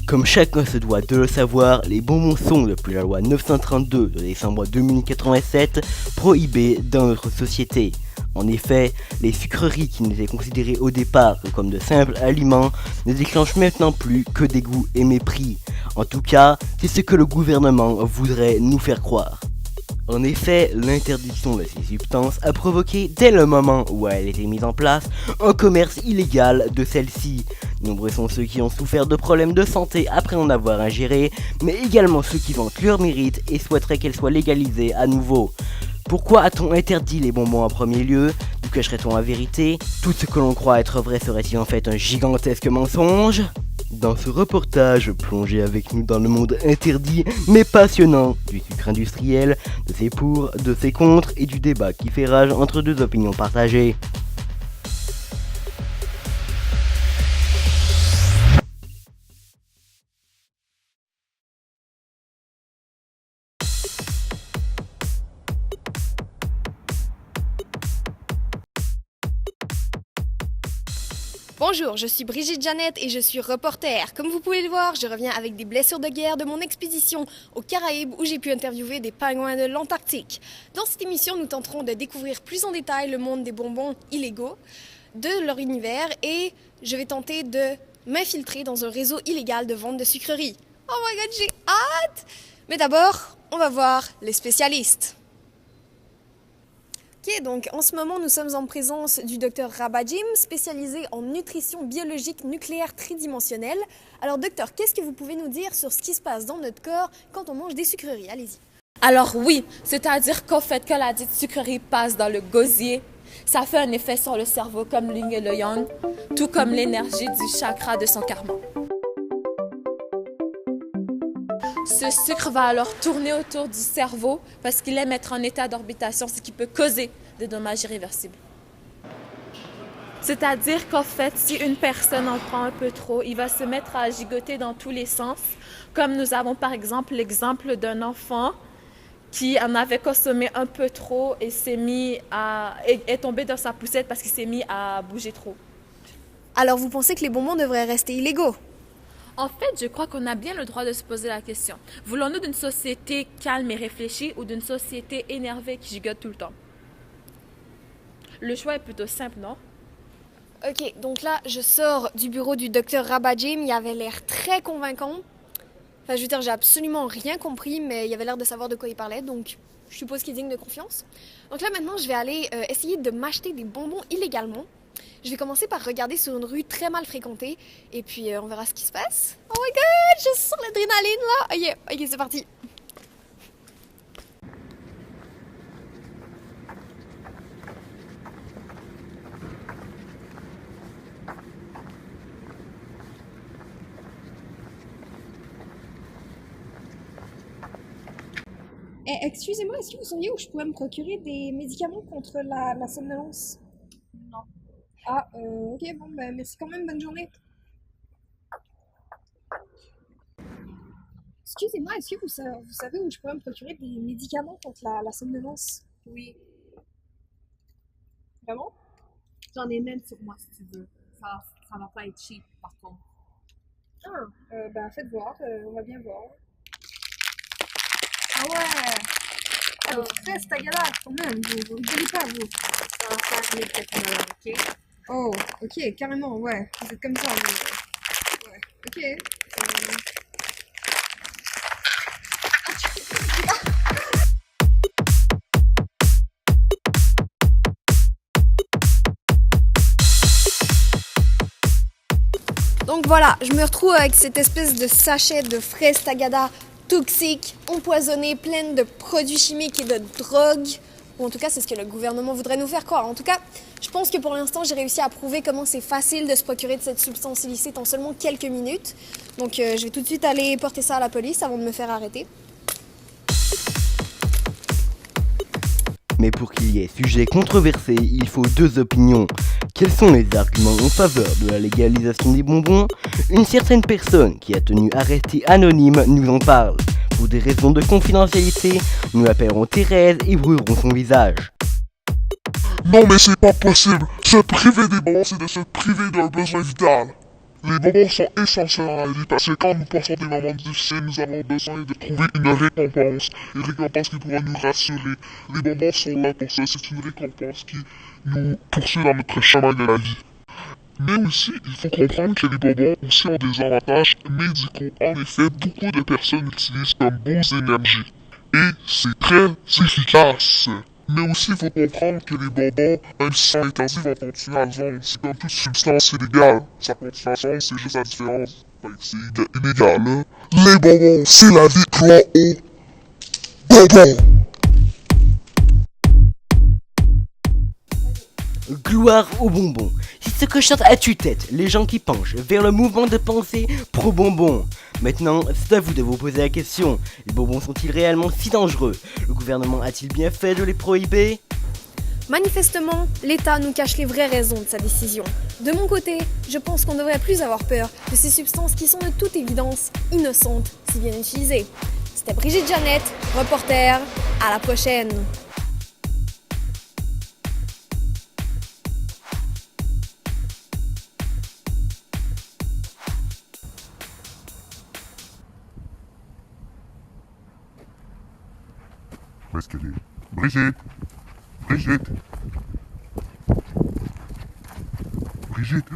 Comme chacun se doit de le savoir, les bonbons sont, depuis la loi 932 de décembre 2087, prohibés dans notre société. En effet, les sucreries qui n'étaient considérées au départ que comme de simples aliments ne déclenchent maintenant plus que dégoût et mépris. En tout cas, c'est ce que le gouvernement voudrait nous faire croire. En effet, l'interdiction de ces substances a provoqué, dès le moment où elle était mise en place, un commerce illégal de celles-ci. Nombreux sont ceux qui ont souffert de problèmes de santé après en avoir ingéré, mais également ceux qui vantent leur mérite et souhaiteraient qu'elles soient légalisées à nouveau. Pourquoi a-t-on interdit les bonbons en premier lieu? Nous cacherait-on la vérité? Tout ce que l'on croit être vrai serait-il en fait un gigantesque mensonge? Dans ce reportage, plongez avec nous dans le monde interdit mais passionnant du sucre industriel, de ses pour, de ses contre et du débat qui fait rage entre deux opinions partagées. Bonjour, je suis Brigitte Jeannette et je suis reporter. Comme vous pouvez le voir, je reviens avec des blessures de guerre de mon expédition aux Caraïbes où j'ai pu interviewer des pingouins de l'Antarctique. Dans cette émission, nous tenterons de découvrir plus en détail le monde des bonbons illégaux, de leur univers et je vais tenter de m'infiltrer dans un réseau illégal de vente de sucreries. Oh my god, j'ai hâte! Mais d'abord, on va voir les spécialistes. Ok, donc en ce moment, nous sommes en présence du docteur Rabajim, spécialisé en nutrition biologique nucléaire tridimensionnelle. Alors docteur, qu'est-ce que vous pouvez nous dire sur ce qui se passe dans notre corps quand on mange des sucreries? Allez-y. Alors oui, c'est-à-dire qu'au fait que la dite sucrerie passe dans le gosier, ça fait un effet sur le cerveau comme l'yin et le yang, tout comme l'énergie du chakra de son karma. Ce sucre va alors tourner autour du cerveau parce qu'il aime être en état d'orbitation, ce qui peut causer des dommages irréversibles. C'est-à-dire qu'en fait, si une personne en prend un peu trop, il va se mettre à gigoter dans tous les sens, comme nous avons par exemple l'exemple d'un enfant qui en avait consommé un peu trop et est tombé dans sa poussette parce qu'il s'est mis à bouger trop. Alors vous pensez que les bonbons devraient rester illégaux? En fait, je crois qu'on a bien le droit de se poser la question. Voulons-nous d'une société calme et réfléchie ou d'une société énervée qui gigote tout le temps? Le choix est plutôt simple, non? Ok, donc là, je sors du bureau du docteur Rabajim. Il avait l'air très convaincant. Enfin, je veux dire, j'ai absolument rien compris, mais il avait l'air de savoir de quoi il parlait, donc je suppose qu'il est digne de confiance. Donc là, maintenant, je vais aller essayer de m'acheter des bonbons illégalement. Je vais commencer par regarder sur une rue très mal fréquentée, et puis on verra ce qui se passe. Oh my god, je sens l'adrénaline là! Ok, c'est parti. Excusez-moi, est-ce que vous sauriez où je pourrais me procurer des médicaments contre la somnolence? Non. Ah, ok, bon, ben merci quand même, bonne journée. Excusez-moi, est-ce que vous savez où je pourrais me procurer des médicaments contre la somnolence? Oui. Vraiment? J'en ai même sur moi si tu veux. Ça va pas être cheap par contre. Ah, ben faites voir, on va bien voir. Ah ouais! Ah, votre fresse, ta galère, quand même, vous rigolez pas, vous. Ça va faire 1400 $, ok? Oh, ok, carrément, ouais, vous êtes comme ça, vous. Ouais, ok. Donc voilà, je me retrouve avec cette espèce de sachet de fraises tagada toxiques, empoisonnées, pleines de produits chimiques et de drogues. Ou en tout cas, c'est ce que le gouvernement voudrait nous faire croire. En tout cas, je pense que pour l'instant, j'ai réussi à prouver comment c'est facile de se procurer de cette substance illicite en seulement quelques minutes. Donc je vais tout de suite aller porter ça à la police avant de me faire arrêter. Mais pour qu'il y ait sujet controversé, il faut deux opinions. Quels sont les arguments en faveur de la légalisation des bonbons? Une certaine personne qui a tenu à rester anonyme nous en parle. Pour des raisons de confidentialité, nous l'appellerons Thérèse et brûlerons son visage. Non mais c'est pas possible. Se priver des bonbons, c'est de se priver d'un besoin vital. Les bonbons sont essentiels dans la vie parce que quand nous passons des moments difficiles, nous avons besoin de trouver une récompense qui pourra nous rassurer. Les bonbons sont là pour ça, c'est une récompense qui nous poursuit dans notre chemin de la vie. Mais aussi, il faut comprendre que les bonbons aussi ont des avantages médicaux. En effet, beaucoup de personnes l'utilisent comme boost d'énergie. Et c'est très efficace. Mais aussi, il faut comprendre que les bonbons, même si sont interdits, vont continuer à le vendre. C'est comme toute substance illégale. Ça continue à vendre, c'est juste la différence. C'est illégal, là. Les bonbons, c'est la vie, croix au bonbons. Gloire aux bonbons. C'est ce que chante à tue-tête les gens qui penchent vers le mouvement de pensée pro-bonbons. Maintenant, c'est à vous de vous poser la question. Les bonbons sont-ils réellement si dangereux? Le gouvernement a-t-il bien fait de les prohiber? Manifestement, l'État nous cache les vraies raisons de sa décision. De mon côté, je pense qu'on ne devrait plus avoir peur de ces substances qui sont de toute évidence innocentes si bien utilisées. C'était Brigitte Jeannette, reporter, à la prochaine. Où est-ce qu'elle est? Brigitte! Brigitte! Brigitte!